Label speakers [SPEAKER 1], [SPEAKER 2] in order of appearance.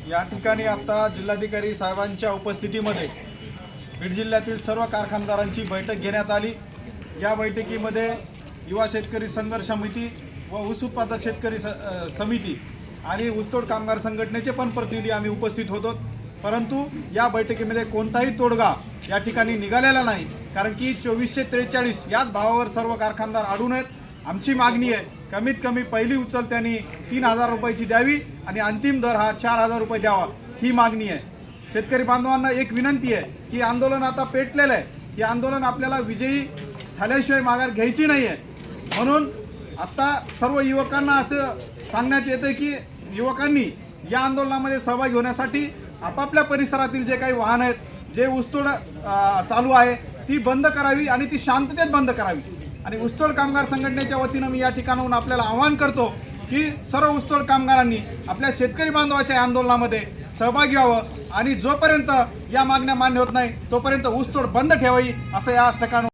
[SPEAKER 1] या ठिकाणी आता जिल्हाधिकारी साहेबांच्या उपस्थितीमध्ये बीड जिल्ह्यातील सर्व कारखानदारांची बैठक घेण्यात आली। या बैठकीमध्ये युवा शेतकरी संघर्ष समिती व ऊस उत्पादक शेतकरी समिती आणि ऊसतोड कामगार संघटनेचे पण प्रतिनिधी आम्ही उपस्थित होतो। परंतु या बैठकीमध्ये कोणताही तोडगा या ठिकाणी निघालेला नाही, कारण की 2443 याच भावावर सर्व कारखानदार अडून आहेत। आमची मागणी आहे कमीत कमी पहिली उचल त्यांनी 3000 रुपयाची द्यावी आणि अंतिम दर हा 4000 रुपये द्यावा, ही मागणी आहे। शेतकरी बांधवांना एक विनंती आहे की आंदोलन आता पेटलेलं आहे, हे आंदोलन आपल्याला विजयी झाल्याशिवाय माघार घ्यायची नाही आहे। म्हणून आता सर्व युवकांना असं सांगण्यात येतं की युवकांनी या आंदोलनामध्ये सहभागी होण्यासाठी आपापल्या परिसरातील जे काही वाहन आहेत, जे ऊसतोड चालू आहे ती बंद करावी आणि ती शांततेत बंद करावी। आणि ऊसतोड कामगार संघटनेच्या वतीनं मी या ठिकाणाहून आपल्याला आवाहन करतो की सर्व ऊसतोड कामगारांनी आपल्या शेतकरी बांधवाच्या आंदोलनामध्ये सहभागी व्हावं आणि जोपर्यंत या मागण्या मान्य होत नाही तोपर्यंत ऊसतोड बंद ठेवावी, असं या ठिकाणी